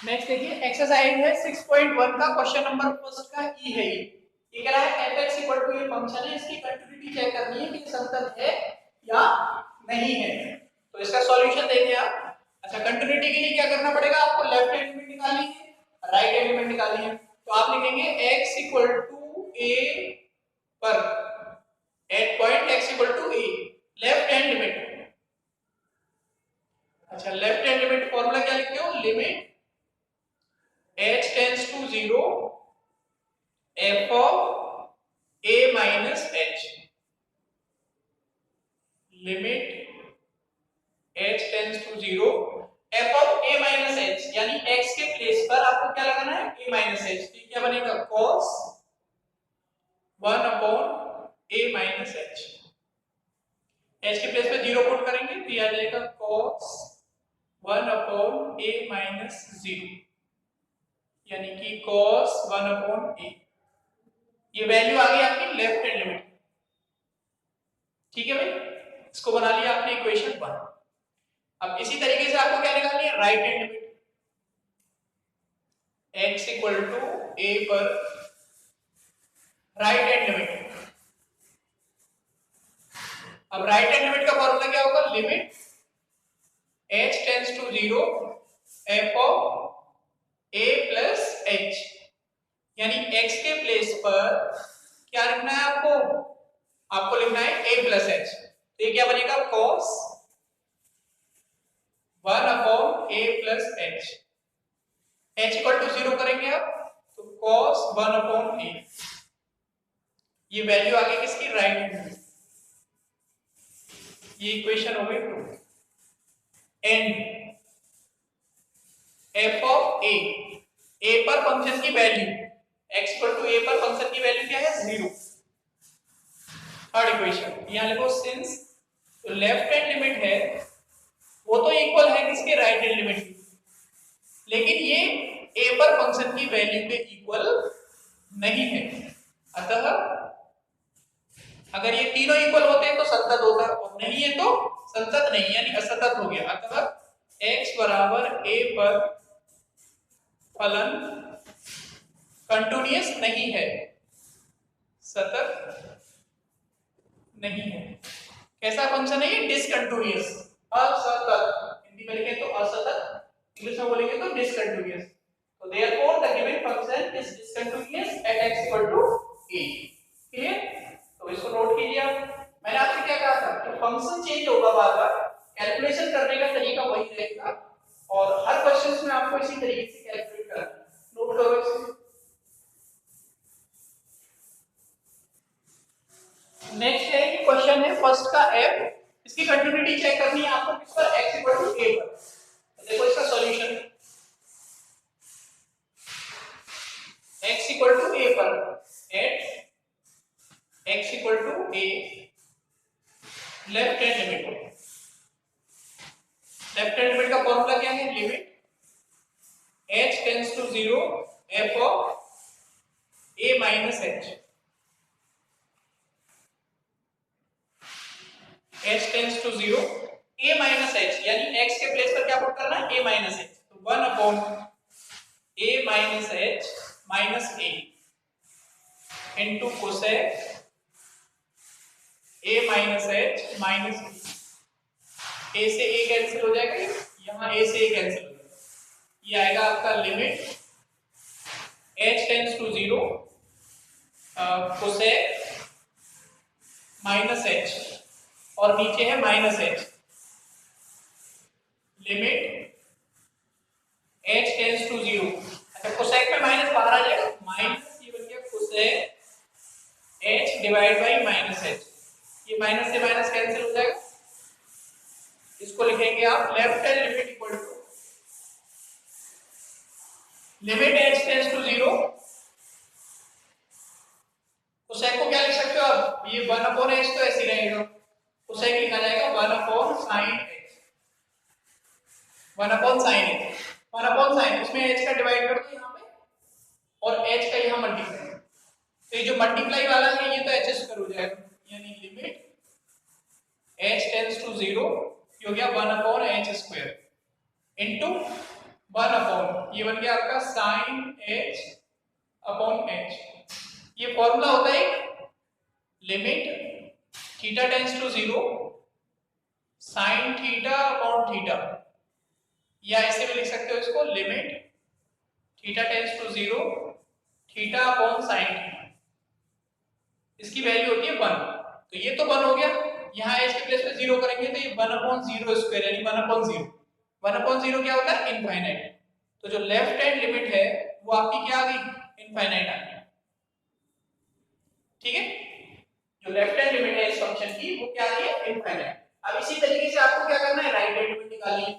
Next देखिए exercise है 6.1 का क्वेश्चन नंबर फर्स्ट का ई है ये कह रहा है fx इक्वल टू ये फंक्शन है, इसकी कंटिन्यूटी चेक करनी है कि ये संतत है या नहीं है। तो इसका सॉल्यूशन देखिए आप। अच्छा, कंटिन्यूटी के लिए क्या करना पड़ेगा, आपको लेफ्ट हैंड लिमिट निकालनी है, राइट हैंड लिमिट निकालनी है। तो आप लिखेंगे x इक्वल टू a पर at point x equal to a, left hand limit. अच्छा, लेफ्ट हैंड लिमिट फॉर्मूला क्या लिखते हो, limit h tends to 0 f of a minus h, limit h tends to 0 f of a minus h, यानी x के place पर आपको क्या लगाना है, a minus h। तो क्या बनेगा, cos 1 upon a minus h। h के प्लेस पे 0 पुट करेंगे तो यह आ जाएगा cos 1 upon a minus 0, यानी कि cos 1 upon a। ये वैल्यू आ गई आपकी लेफ्ट हैंड लिमिट। ठीक है भाई, इसको बना लिया आपने इक्वेशन 1। अब इसी तरीके से आपको क्या निकालनी है, right hand limit. x equal to a पर राइट हैंड लिमिट। अब राइट हैंड लिमिट का फॉर्मूला क्या होगा, limit h tends to 0 f of a plus h, यानी x के प्लेस पर क्या लिखना है आपको, आपको लिखना है a प्लस h। तो ये क्या बनेगा, cos 1 upon a plus h। h equal to 0 करेंगे आप तो cos 1 अपॉन a, ये वैल्यू आ गई किसकी, राइट हैंड। ये इक्वेशन हो गई 2। एंड f ऑफ a पर फंक्शन की value, x equal to a पर फंक्शन की वैल्यू क्या है, 0। थर्ड इक्वेशन यहां लिखो, सिंस तो लेफ्ट हैंड लिमिट है वो तो इक्वल है किसके, राइट हैंड लिमिट की, लेकिन ये a पर फंक्शन की वैल्यू के इक्वल नहीं है। अतः अगर ये तीनों इक्वल होते हैं तो संतत होता है, और नहीं है तो संतत नहीं, यानी असतत हो गया। अतः x बराबर a पर फलन कंटिन्यूअस नहीं है, सतत नहीं है। कैसा फंक्शन है ये, डिसकंटिन्यूअस, असतत। हिंदी में लिखें तो असतत, इंग्लिश में बोलेंगे तो डिसकंटिन्यूअस। तो therefore the given function is discontinuous at x equal to a। Clear, तो इसको नोट कीजिए आप। मैंने आपसे क्या कहा था कि फंक्शन चेंज होगा बार बार, कैलकुलेशन करने का तरीका वही रहेगा, और हर क्वेश्चंस में आपको इसी तरीके से कैलकुलेट करना है। नोट करो इसे। नेक्स्ट है कि क्वेश्चन है फर्स्ट का f, इसकी कंटिन्यूटी चेक करनी है आपको किस पर, x इक्वल टू a पर। तो देखो इसका solution, x equal to a पर at x equal to a, left hand limit. Left hand limit का फॉर्मूला क्या है, limit h tends to 0 f of a minus h। h tends to 0 a minus h, यानी x के place पर क्या put करना है, a माइनस h। तो 1 upon a minus h minus a into cosec a minus h minus a से a cancel हो जाएगा, यहाँ a से a कैंसिल हो जाएगा। ये आएगा आपका limit h tends to 0 cosec minus h, और नीचे है minus h, limit h tends to 0। अच्छा, कोसेक में माइनस बाहर आ जाएगा, माइनस ये बन गया cosec h divide by minus h। ये माइनस से माइनस कैंसिल हो जाएगा। इसको लिखेंगे आप left hand limit equal to limit h tends to 0। Cosec को क्या लिख सकते हो आप, ये 1 अपॉन h तो ऐसे रहेगा, कोसेक लिखा जाएगा 1 upon sin h, 1 upon sin h, 1 upon sin, उसमें h का डिवाइड कर दो यहाँ पे, और h का यहाँ मल्टीप्लाई। तो ये जो मल्टीप्लाई वाला है ये तो h स्क्वायर हो जाएगा, यानी लिमिट h टेंड्स टू 0 हो गया 1 upon h square into 1 upon, ये बन गया आपका साइन h अपॉन h। ये फॉर्मूला होता है limit theta tends to 0 sine theta upon theta, या ऐसे भी लिख सकते हो इसको limit theta tends to 0 theta upon sine theta. इसकी वैल्यू होती है 1। तो ये तो 1 हो गया, यहाँ h के प्लेस पे 0 करेंगे तो ये 1 अपॉन 0 स्क्वायर यानी 1 अपॉन 0। 1 अपॉन 0 क्या होता है? इनफाइनाइट। तो जो लेफ्ट हैंड लिमिट है वो आपकी क्या आ गई? इनफाइनाइट आ गई। ठीक है, जो लेफ्ट हैंड लिमिट है इस फंक्शन की वो क्या आ रही है? इनफाइनाइट। अब इसी तरीके से आपको क्या करना है? राइट हैंड लिमिट निकालनी है।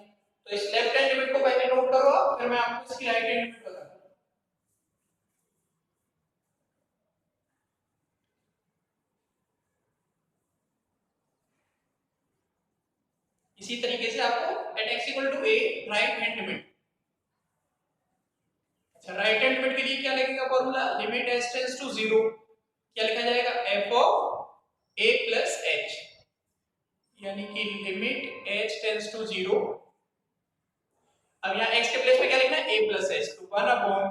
तो इस लेफ्ट हैंड लिमिट को पहले नोट करो आप, फिर मैं आपको इसकी राइट हैंड लिमिट बताऊंगा। इसी तरीके से आपको at x equal to a right hand limit. अच्छा, राइट हैंड लिमिट के लिए क्या लगेगा formula? Limit h tends to 0 क्या लिखा जाएगा? f of a plus h, यानी कि लिमिट h टेंड्स टू 0। अब यहाँ x के प्लेस पे क्या लिखना है? a plus h। तो 1 upon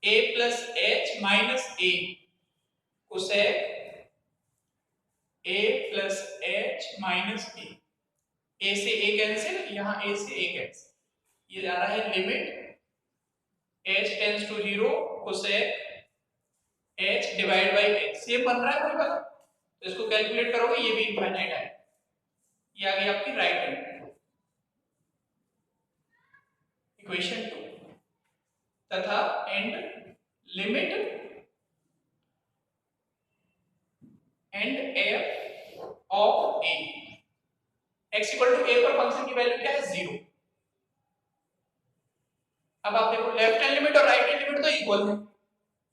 a plus h minus a cosec a plus h minus a से a कैंसिल, यहाँ a से a कैंसिल, ये जा रहा है limit h tends to 0 cosec h divide by h। Same बन रहा है कोई बात, तो इसको कैलकुलेट करोगे ये भी इनफाइनाइट है। ये आ गई आपकी राइट हैंड इक्वेशन 2 तथा and limit and f of a x equal to a पर फंक्शन की वैल्यू क्या है? 0। अब आप देखो लेफ्ट हैंड लिमिट और राइट हैंड लिमिट तो इक्वल है,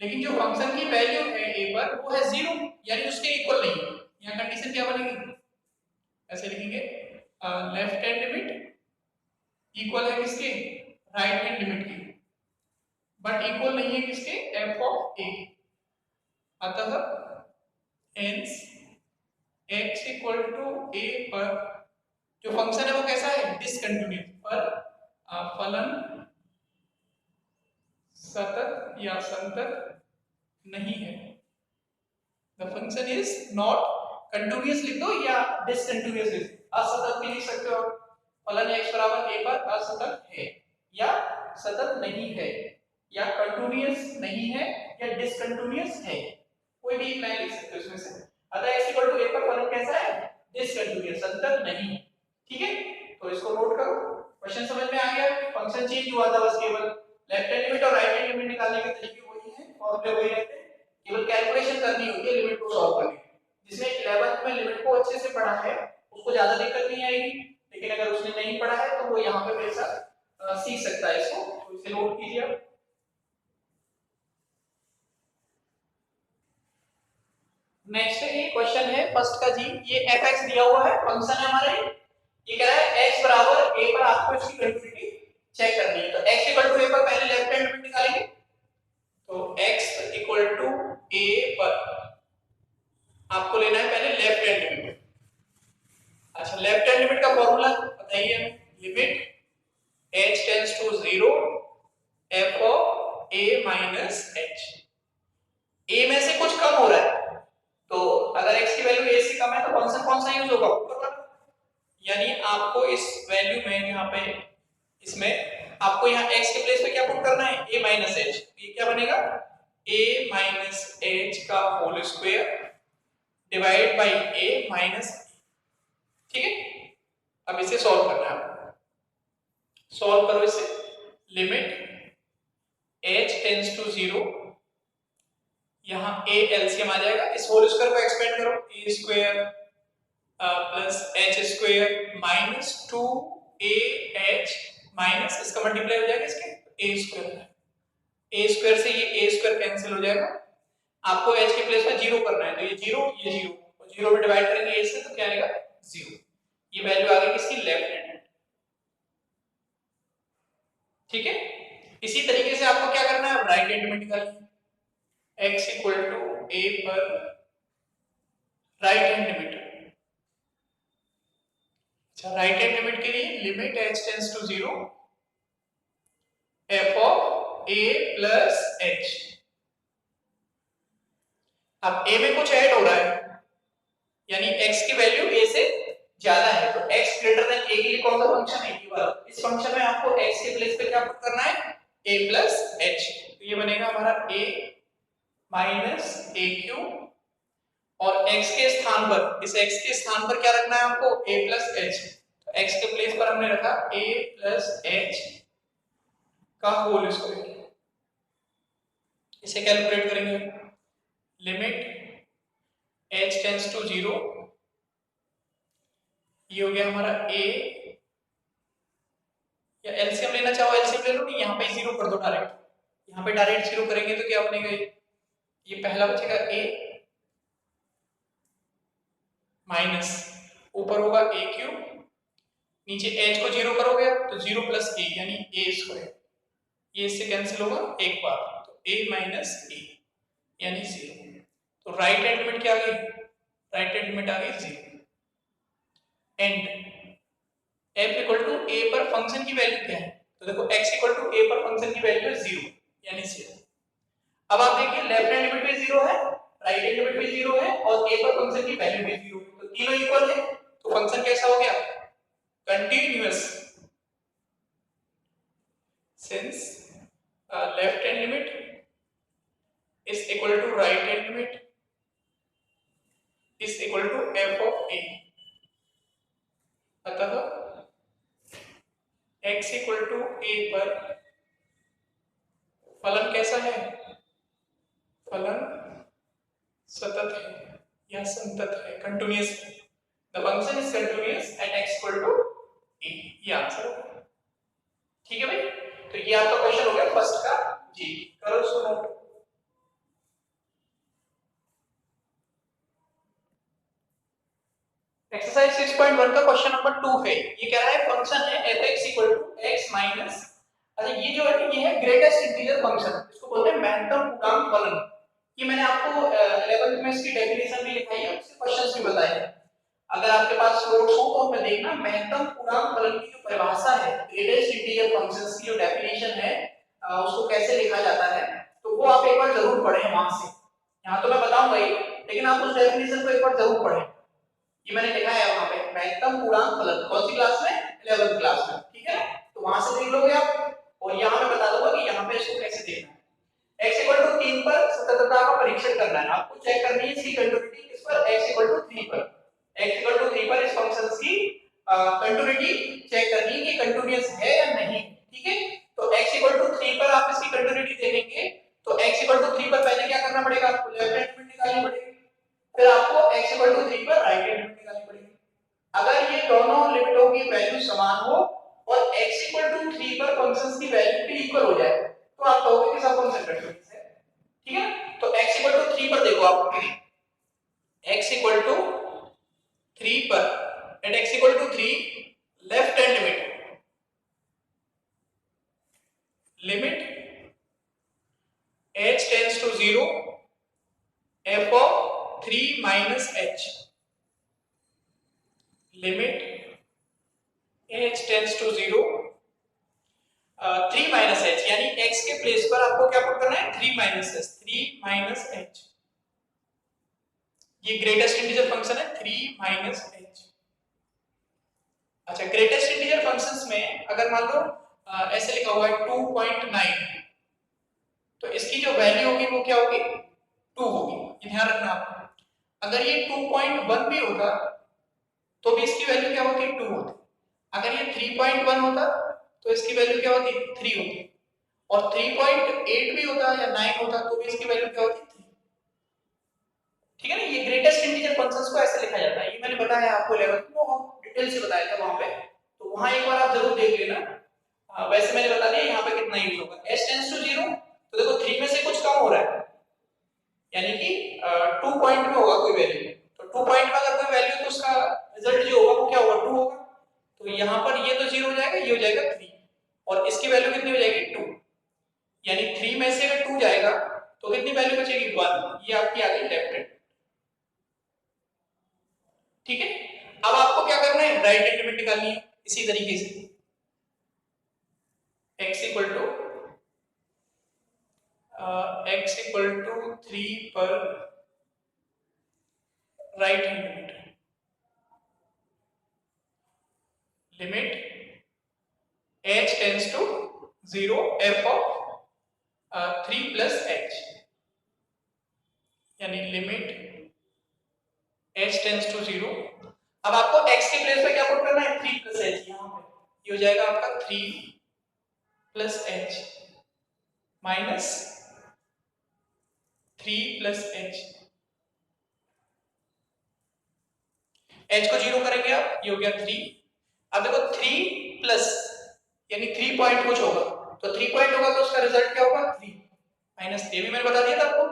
लेकिन जो फंक्शन की वैल्यू है a पर वो है 0, यानी उसके इक्वल नहीं है। यहाँ कंडीशन क्या बनेगी? ऐसे लिखेंगे लेफ्ट हैंड लिमिट इक्वल है किसके? राइट हैंड लिमिट की, बट इक्वल नहीं है किसके? f of a। अतः hence x equal to a पर जो फंक्शन है वो कैसा है? डिसकंटिन्यूअस, पर फलन सतत या संतत नहीं है। The function is not continuous लिख दो या डिसकंटिन्यूअस लिख दो, असतत भी लिख सकते हो। फलन x बराबर a पर असतत है या सतत नहीं है, या कंटिन्यूअस नहीं है या डिसकंटिन्यूअस है, कोई भी एक लाइन लिख सकते हो इसमें से। अतः x इक्वल टू a पर फलन कैसा है? डिसकंटिन्यूअस, संतत नहीं है। ठीक है, तो इसको नोट करो। क्वेश्चन समझ में आ गया? फंक्शन चेंज हुआ था बस, केवल लेफ्ट हैंड लिमिट और राइट हैंड लिमिट निकालने के तरीके वही हैं, फॉर्मूले वही रहते हैं, केवल कैलकुलेशन करनी होती है लिमिट को सॉल्व करने की। जिसने 11th में लिमिट को अच्छे से पढ़ा है उसको ज्यादा दिक्कत नहीं आएगी, लेकिन अगर उसने नहीं पढ़ा है तो वो यहाँ पे मेरे साथ सीख सकता है इसको। तो इसे नोट कीजिए आप। नेक्स्ट ये क्वेश्चन है फर्स्ट का जी, ये fx दिया हुआ है, फंक्शन है हमारा ये कह रहा है x बराबर a पर आपको इसकी कंटिन्यूटी चेक करनी है। तो x इक्वल टू a पर पहले लेफ्ट हैंड लिमिट निकालेंगे। तो x इक्वल टू a पर आपको लेना है पहले लेफ्ट हैंड लिमिट। अच्छा, लेफ्ट हैंड लिमिट का फॉर्मूला बताइए हमें। Limit h tends to 0 f of a minus h। a में से कुछ कम हो रहा है, तो अगर x की वैल्यू a से कम है तो फंक्शन कौन सा यूज होगा? ऊपर वाला। यानी आपको इस वैल्यू में यहाँ पे इसमें आपको यहाँ x के प्लेस पे क्या पुट करना है? a minus h। ये क्या बनेगा? a माइनस h का whole square divide by a minus. ठीक है, अब इसे सॉल्व करना है। सॉल्व करो इसे। लिमिट h टेंड्स टू 0, यहाँ a एलसीएम आ जाएगा, इस होल स्क्वायर को एक्सपेंड करो, a square plus h square minus 2ah minus इसका मल्टीप्लाई हो जाएगा इसके a स्क्वायर। a स्क्वायर से ये a स्क्वायर कैंसिल हो जाएगा। आपको h के प्लेस में 0 करना है, तो ये 0 ये 0 और 0 में डिवाइड करेंगे a से तो क्या आएगा? 0। ये वैल्यू आ गई किसकी? Left hand. ठीक है, इसी तरीके से आपको क्या करना है? राइट हैंड लिमिट निकालनी है। x इक्वल टू a पर राइट हैंड लिमिट। अच्छा, राइट हैंड लिमिट के लिए limit h tends to 0 f of a plus h. अब ए में कुछ ऐड हो रहा है, यानी x की वैल्यू a से ज्यादा है, तो x ग्रेटर देन a के लिए कौन सा फंक्शन है, ये वाला। इस फंक्शन में आपको x के प्लेस पे क्या पुट करना है, a प्लस h। तो ये बनेगा हमारा a माइनस ए क्यू, और x के स्थान पर, इस x के स्थान पर क्या रखना है आपको, a प्लस h। तो x के प्लेस पर हमने रखा a प्लस h का होल स्क्वायर। इसे कैलकुलेट करेंगे, लिमिट h टेंड्स टू 0, ये हो गया हमारा a, या एलसीएम लेना चाहो एलसीएम ले लो, नहीं यहाँ पे 0 कर दो डायरेक्ट। यहाँ पे डायरेक्ट 0 करेंगे तो क्या बनेगा, ये पहला बचेगा a माइनस ऊपर होगा ए क्यू, नीचे h को 0 करोगे तो 0 प्लस a यानी a स्क्वायर, ये इससे कैंसिल होगा एक बार, तो a माइनस a यानी 0। तो राइट हैंड लिमिट क्या आ गई, राइट हैंड लिमिट आ गई 0। And f equal to a पर फंक्शन की वैल्यू क्या है, तो देखो x इक्वल टू a पर फंक्शन की वैल्यू है 0 यानी 0। अब आप देखिए लेफ्ट हैंड लिमिट भी 0 है, राइट हैंड लिमिट भी 0 है, और a पर फंक्शन की वैल्यू भी 0 है, तो तीनों इक्वल है, तो फंक्शन कैसा हो गया, continuous. Since left hand limit is equal to right hand limit is equal to f of a, अतः x इक्वल टू a पर फलन कैसा है, फलन सतत है या संतत है, कंटीन्यूअस है। The function is continuous at x equal to a, ये आंसर होगा। ठीक है भाई, तो ये आपका क्वेश्चन हो गया फर्स्ट का जी। करो सुनो, एक्सरसाइज 6.1 का क्वेश्चन नंबर 2 है। ये कह रहा है फंक्शन है f(x) equal to x minus, अच्छा ये जो है ये है ग्रेटेस्ट इंटीजर फंक्शन, इसको बोलते हैं महत्तम पूर्णांक फलन। ये मैंने आपको 11th में इसकी डेफिनेशन भी लिखाई है, उसके क्वेश्चंस भी बताए हैं। अगर आपके पास नोट्स हो तो उसमें देखना महत्तम पूर्णांक फलन की जो परिभाषा है, ग्रेटेस्ट इंटीजर फंक्शंस की जो डेफिनेशन है, उसको कैसे लिखा जाता है, तो वो आप एक बार जरूर पढ़ें वहां से। यहाँ तो मैं बताऊंगा ही, लेकिन आप उस डेफिनेशन को एक बार जरूर पढ़ें। ये मैंने लिखा है वहां पे महत्तम पूर्णांक फलन, कौन सी क्लास में, 11th क्लास में, ठीक है। तो वहां से देख लोगे आप, और यहाँ पे बता दूंगा कि यहाँ पे इसको कैसे देखना है। x इक्वल टू 3 पर सततता का परीक्षण करना है, आपको चेक करनी है इसकी कंटिन्यूटी किस पर, x इक्वल टू 3 पर। x इक्वल टू 3 पर इस फंक्शन की कंटिन्यूटी चेक करनी है कि कंटीन्यूअस है या नहीं, ठीक है। तो x इक्वल टू 3 पर आप इसकी कंटिन्यूटी देखेंगे, तो x इक्वल टू 3 पर पहले क्या करना पड़ेगा, आपको लेफ्ट हैंड लिमिट निकालनी पड़ेगी, फिर आपको x इक्वल टू 3 पर राइट हैंड लिमिट निकालनी पड़ेगी। अगर ये दोनों लिमिटों की वैल्यू समान हो और x इक्वल टू 3 पर फंक्शंस की वैल्यू भी इक्वल हो जाए, तो आप कहोगे कि सब फंक्शन कंटीन्यूअस है, ठीक है। तो x इक्वल टू 3 पर देखो आप, x इक्वल टू 3 पर, at x equal to 3 left hand limit h tends to 0 f of 3 minus h, limit h tends to 0 3 minus h, यानी x के प्लेस पर आपको क्या पुट करना है, 3 माइनस h, 3 माइनस h। ये ग्रेटेस्ट इंटीजर फंक्शन है 3 माइनस h। अच्छा ग्रेटेस्ट इंटीजर फंक्शंस में अगर मान लो ऐसे लिखा हुआ है 2.9, तो इसकी जो वैल्यू होगी वो क्या होगी, 2 होगी, ये ध्यान रखना आपको। अगर ये 2.1 भी होता तो भी इसकी वैल्यू क्या होती, 2 होती। अगर ये 3.1 होता तो इसकी वैल्यू क्या होती, 3 होती, और 3.8 भी होता या 9 होता तो भी इसकी वैल्यू क्या होती, 3। ठीक है ना, ये ग्रेटेस्ट इंटीजर फंक्शंस को ऐसे लिखा जाता है। ये मैंने बताया आपको 11th में, वो डिटेल से बताया था वहां पे, तो वहां एक बार आप जरूर देख लेना। वैसे मैंने बता दिया यहाँ पे कितना यूज होगा, h टेंड्स टू 0, तो देखो 3 में से कुछ कम हो रहा है, यानी कि 2 पॉइंट में होगा कोई वैल्यू, तो 2 पॉइंट में अगर कोई वैल्यू तो उसका रिजल्ट जो होगा वो क्या होगा, 2 होगा। तो यहाँ पर ये तो 0 हो जाएगा, ये हो जाएगा 3, और इसकी वैल्यू कितनी हो जाएगी, 2, यानी 3 में से अगर 2 जाएगा तो कितनी वैल्यू बचेगी, 1। ये आपकी आ गई लेफ्ट हैंड, ठीक है। अब आपको क्या करना है, राइट हैंड लिमिट निकालनी है इसी तरीके से, x equal to equal to 3 पर right hand limit h tends to 0 f of 3 plus h, यानी लिमिट h टेंड्स टू 0। अब आपको x के प्लेस पे क्या पुट करना है, 3 प्लस h। यहाँ पे ये हो जाएगा आपका 3 plus h minus 3 plus h। h को 0 करेंगे आप, ये हो गया 3। अब देखो 3 प्लस यानी 3 पॉइंट कुछ होगा, तो 3 पॉइंट होगा तो उसका रिजल्ट क्या होगा 3 माइनस, ये भी मैंने बता दिया था आपको।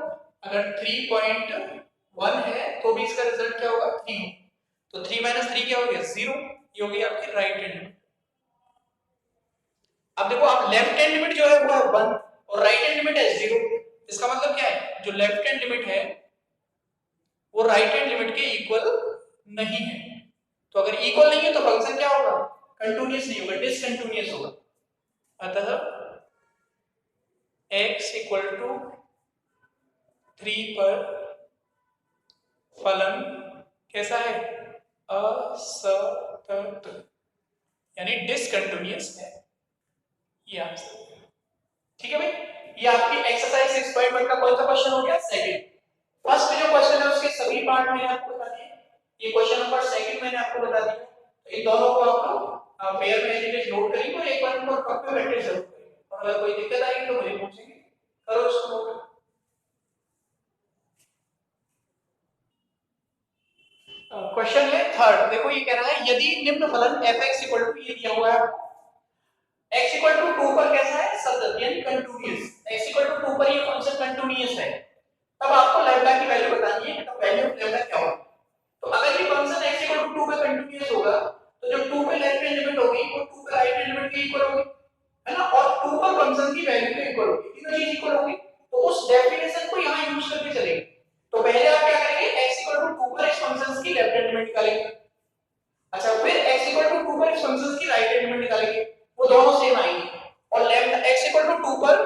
अगर 3.1 है तो भी इसका रिजल्ट क्या होगा 3 होगा। तो 3 माइनस 3 क्या हो गया 0, ये हो गई आपकी राइट हैंड लिमिट। अब देखो आप लेफ्ट हैंड लिमिट जो है वो है 1 और राइट हैंड लिमिट है 0। इसका मतलब क्या है, जो लेफ्ट हैंड लिमिट है वो राइट हैंड लिमिट के इक्वल नहीं है। तो अगर इक्वल नहीं है तो फंक्शन क्या होगा, कंटीन्यूअस नहीं होगा, डिसकंटीन्यूअस होगा। अतः x इक्वल टू 3 पर फलन कैसा है, असतत यानी डिसकंटीन्यूअस है। ये आंसर, ठीक है भाई। ये आपकी एक्सरसाइज 6.1 का कौन सा क्वेश्चन हो गया, सेकंड। फर्स्ट जो क्वेश्चन है उसके सभी पार्ट मैंने आपको बता दिए, ये क्वेश्चन नंबर सेकंड मैंने आपको बता दिया। तो इन दोनों को आप लोग पेयर में एलिमेंट नोट करेंगे और एक बार उनको कॉपी में प्रैक्टिस जरूर करेंगे, और अगर कोई दिक्कत आएगी तो मुझे पूछेंगे, करो उसको नोट। क्वेश्चन है थर्ड, देखो ये कह रहा है यदि निम्न फलन fx इक्वल टू, ये दिया हुआ है x इक्वल टू 2 पर कैसा है, सतत यानी कंटीन्यूअस। x इक्वल टू 2 पर ये फंक्शन कंटीन्यूअस है, तब आपको लैम्डा की वैल्यू बतानी है, तो वैल्यू ऑफ लैम्डा क्या होगी। तो अगर ये फंक्शन x इक्वल टू 2 पे कंटीन्यूअस होगा तो जो 2 पे लेफ्ट हैंड लिमिट होगी वो 2 पे राइट हैंड लिमिट के इक्वल होगी, है ना, और 2 पर फंक्शन की वैल्यू के इक्वल होगी, तीनों चीज इक्वल होगी। तो उस डेफिनेशन को यहां यूज करके चलेंगे। तो पहले आप क्या करेंगे, x इक्वल टू 2 पर इस फंक्शन की लेफ्ट हैंड लिमिट निकालेंगे। अच्छा, फिर x इक्वल टू 2 पर इस फंक्शन की राइट हैंड लिमिट निकालेंगे, वो दोनों सेम आएंगे। और लैम्डा x इक्वल टू 2 पर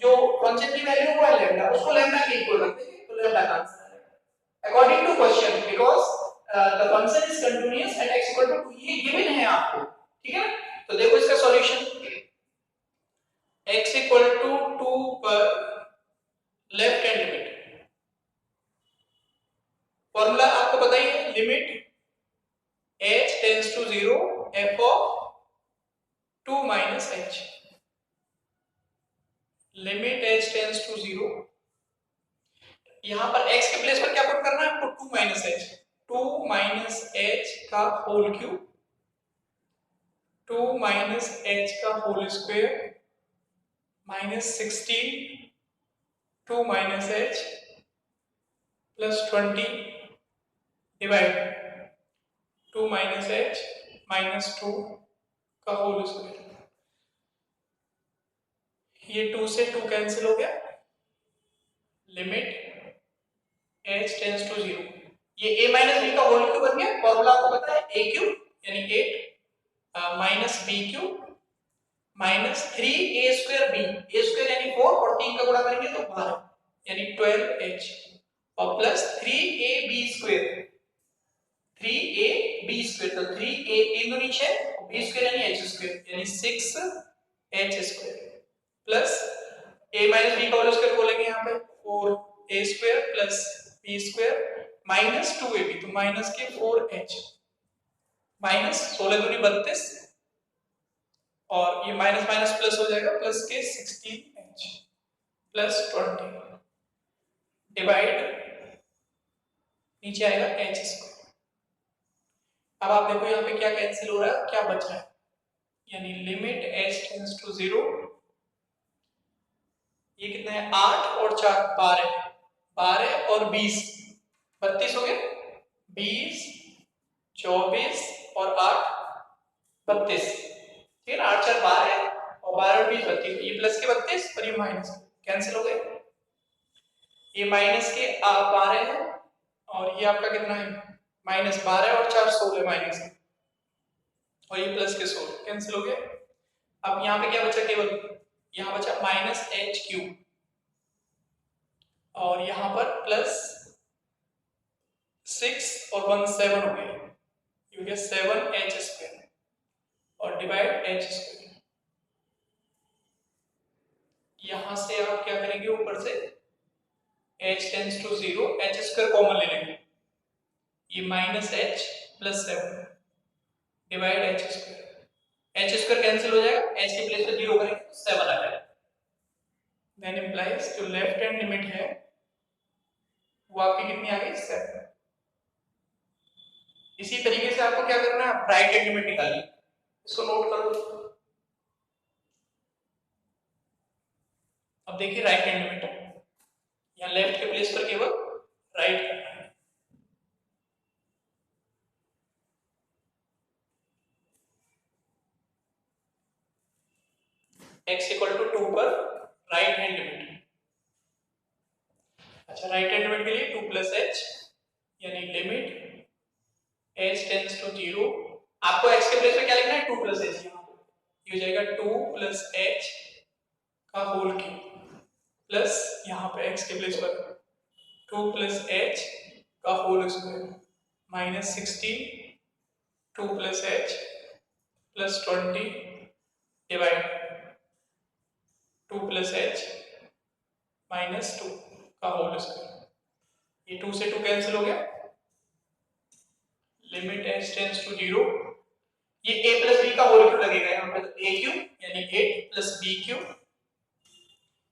जो फंक्शन की वैल्यू वो है लैम्डा, उसको लैम्डा के इक्वल रख देंगे, तो लैम्डा का आंसर आएगा according to question, because the function is continuous and x equal to 2, ये गिवन है आपको, ठीक है ना। तो देखो इसका सॉल्यूशन, x equal to 2 पर लेफ्ट हैंड लिमिट, फॉर्मूला आपको पता ही है, limit h tends to 0 f of 2 minus h, limit h tends to 0। यहां पर x के प्लेस पर क्या पुट करना है आपको, 2 माइनस h, 2 माइनस h का होल क्यूब, 2 माइनस h का whole square minus 16, 2 minus h plus 20 divide 2 minus h minus 2 का होल स्क्वायर। ये 2 से 2 कैंसिल हो गया, लिमिट h टेंड्स टू 0, ये a माइनस b का होल क्यूब बन गया। फॉर्मूला आपको पता है a क्यूब यानी 8 minus b cube minus 3a square b, a square यानी 4 और 3 का गुणा करेंगे तो 12 यानी 12h, और plus 3ab square, 3ab square, तो 3a 3 दूनी 6 और b स्क्वायर यानी h स्क्वायर यानी 6h square, plus a minus b का होल स्क्वायर बोलेंगे यहाँ पे 4a square plus b square minus 2ab, तो माइनस के 4h, माइनस 16 दूनी 32 और ये माइनस माइनस प्लस हो जाएगा, प्लस के 16h प्लस 20 डिवाइड नीचे आएगा h स्क्वायर। अब आप देखो यहाँ पे क्या कैंसिल हो रहा है, क्या बच रहा है, यानी लिमिट h टेंड्स टू 0, ये कितना है 8 और 4 12, 12 और 20 32 हो गए, 20 24 और 8 32, ठीक है ना, 8 4 12 और 12 और 20 32, ये प्लस के 32 और ये माइनस कैंसिल हो गए, ये माइनस के 12 है और ये आपका कितना है माइनस 12 और 4 16 माइनस है, और ये प्लस के 16 कैंसिल हो गए। अब यहाँ पे क्या बचा, केवल यहाँ बचा माइनस h क्यूब और यहाँ पर प्लस 6 और 1 7 हो गए, ये हो गया 7h² और डिवाइड h²। यहां से आप क्या करेंगे, ऊपर से h tends to 0, h² common ले लेंगे, ये -h plus 7 divide h² cancel हो जाएगा, h के प्लेस पे 0 करेंगे तो 7 आ जाएगा। देन इंप्लाइज जो लेफ्ट हैंड लिमिट है वो आपकी कितनी आ गई, 7। इसी तरीके से आपको क्या करना है, राइट हैंड लिमिट निकालिए, इसको नोट कर लो। अब देखिए राइट हैंड लिमिट, यहाँ लेफ्ट के प्लेस पर केवल राइट करना है। x इक्वल टू 2 पर राइट हैंड लिमिट, अच्छा राइट हैंड लिमिट के लिए 2 प्लस h यानी लिमिट h टेंड्स टू 0, आपको x के प्लेस पे क्या लिखना है, 2 प्लस h, यहाँ ये हो जाएगा 2 प्लस h का होल क्यूब प्लस यहाँ पे x के प्लेस पर 2 प्लस h का whole square minus 16 2 plus h plus 20 divide 2 plus h minus 2 का होल स्क्वायर, ये 2 से 2 कैंसिल हो गया, लिमिट h टेंड्स टू 0, ये a प्लस b का होल क्यूब लगेगा यहाँ पे, तो a क्यूब यानी 8 plus b cube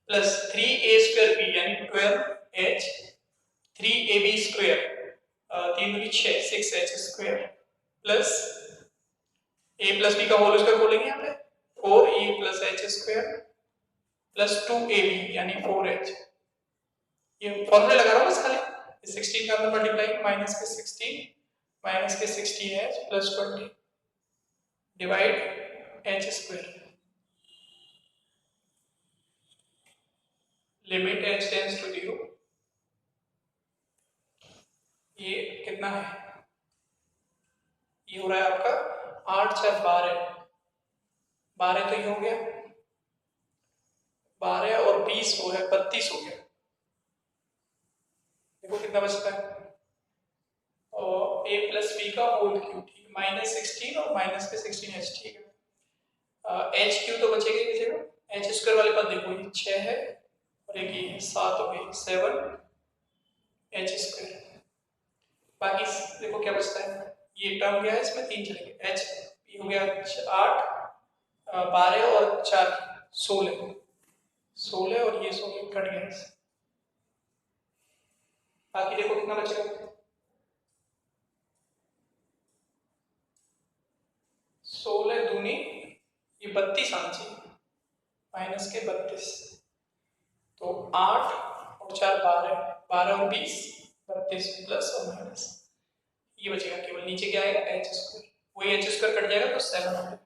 plus 3a² b यानी 12h 3ab स्क्वायर 3 दूनी 6h² plus a plus b का होल स्क्वायर बोलेंगे यहाँ पे 4a plus h² plus 2ab यानी 4h, ये फॉर्मूला लगा रहा हूँ बस खाली, 16 का अंदर मल्टीप्लाई माइनस के 16h plus 20 divide h², limit h tends to 0, ये कितना है, ये हो रहा है आपका 8 4 12, 12 तो ये हो गया, 12 और 20 वो है 32 हो गया, देखो कितना बचता है, और a प्लस b का होल क्यूब, ठीक, माइनस 16 और माइनस के 16h, ठीक है, h क्यूब तो बचेगा ही बचेगा, h² वाले पद देखो ये 6 है और एक ये 7 हो गई 7h², बाकी देखो क्या बचता है, ये टर्म गया है इसमें 3 चलेंगे, h ये हो गया 8 12 और 4 16 और ये 16 कट गया, बाकी देखो कितना बचेगा, 16 दूनी ये 32 आना चाहिए, माइनस के 32, तो 8 और 4 12, 12 और 20 32 प्लस और माइनस, ये बचेगा केवल, नीचे क्या आएगा h², वही h² कट जाएगा तो 7 हो गया,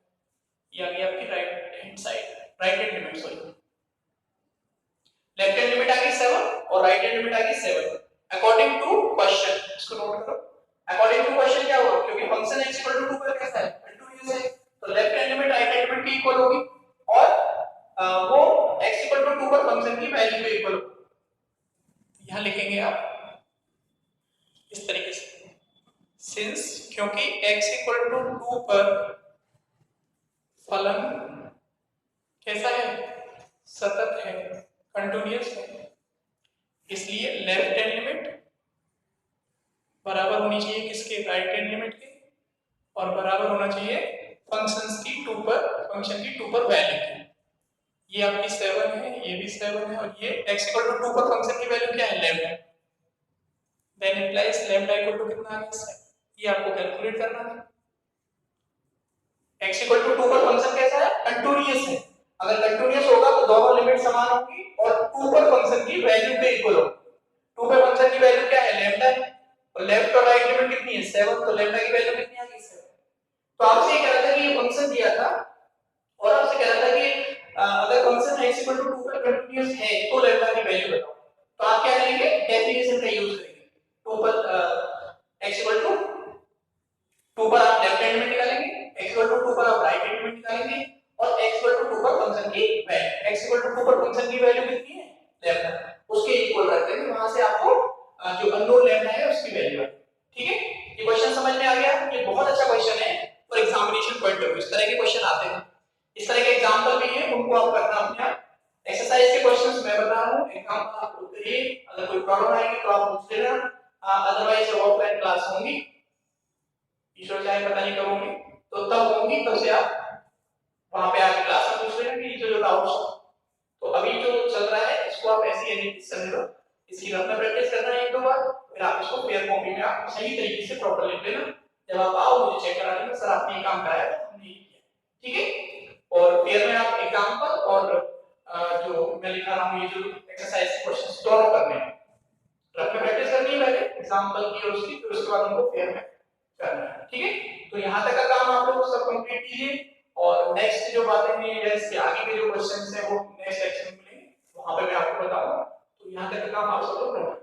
ये आ गया आपकी right hand side, right hand limit, sorry left hand limit आ गई 7 और राइट हैंड लिमिट आ गई 7 अकॉर्डिंग टू क्वेश्चन, इसको नोट करो, अकॉर्डिंग टू क्वेश्चन क्या होगा, क्योंकि फंक्शन x इक्वल टू 2 पर कैसा है, कंटीन्यूअस है, तो left hand limit right hand limit की इक्वल होगी और वो x इक्वल टू 2 पर फंक्शन की वैल्यू के इक्वल होगी, यहां लिखेंगे आप इस तरीके से, सिंस क्योंकि x इक्वल टू 2 पर फलन कैसा है, सतत है, कंटीन्यूअस है, इसलिए लेफ्ट हैंड लिमिट बराबर होनी चाहिए किसके, राइट हैंड लिमिट के, और बराबर होना चाहिए फंक्शन की 2 पर वैल्यू की, ये आपकी 7 है, ये भी 7 है, और ये x इक्वल टू 2 पर फंक्शन की वैल्यू क्या है, left, then implies left equal to कितना आ गया, ये आपको कैलकुलेट करना है, x इक्वल टू 2 पर फंक्शन कैसा है, कंटीन्यूअस है, अगर कंटीन्यूअस होगा तो दोनों लिमिट समान होंगी और 2 पर फंक्शन की वैल्यू पे इक्वल होगी, 2 पर फंक्शन की वैल्यू क्या है, लैम्डा है, और लेफ्ट और राइट लिमिट कितनी है, 7, तो लैम्डा की वैल्यू कितनी आ गई, 7, तो आपसे ये कह रहा था कि ये फंक्शन दिया था और आपसे कह रहा था कि अगर फंक्शन x इक्वल टू 2 पर कंटीन्यूअस है तो लैम्डा की वैल्यू बताओ, तो आप क्या करेंगे, डेफिनेशन का यूज करेंगे, 2 पर x इक्वल टू 2 पर आप लेफ्ट हैंड लिमिट निकालेंगे, x इक्वल टू 2 पर आप राइट हैंड लिमिट निकालेंगे, और x इक्वल टू 2 पर फंक्शन की वैल्यू, x इक्वल टू 2 पर फंक्शन की वैल्यू कितनी है, लैम्डा, उसके इक्वल रख देंगे, वो आप करना अपने आप। एक्सरसाइज के क्वेश्चंस मैं बता रहा हूँ, एग्जाम का आप करिए, अगर कोई प्रॉब्लम आएगी तो आप पूछ लेना, अदरवाइज ऑफलाइन क्लास होंगी, ईश्वर चाहे पता नहीं कब होंगी, तो तब होंगी, तब से आप वहां पे आके क्लास में पूछ लेना कि जो डाउट्स। तो अभी जो चल रहा है इसको आप ऐसे ही समझ लो, इसकी रफ में प्रैक्टिस करना है एक दो बार, फिर आप इसको फेयर कॉपी में आप सही तरीके से प्रॉपर लिख लेना। जब आप आओ मुझे चेक करा लेना, सर आपने ये काम कराया था, हमने ये किया, ठीक है। और फेयर में आप एग्जांपल और जो मैं लिखा रहा हूँ ये जो एक्सरसाइज क्वेश्चंस दोनों करने हैं, रफ में प्रैक्टिस करनी है पहले एग्जांपल की और उसकी, फिर उसके बाद उनको फेयर में करना है, ठीक है। तो यहाँ तक का काम आप लोग सब कंप्लीट कीजिए, और नेक्स्ट जो बातें हैं या इसके आगे के जो क्वेश्चंस हैं वो नेक्स्ट लेक्चर में मिलेंगे, वहां पे मैं आपको बताऊंगा। तो यहाँ तक का काम आप सब लोग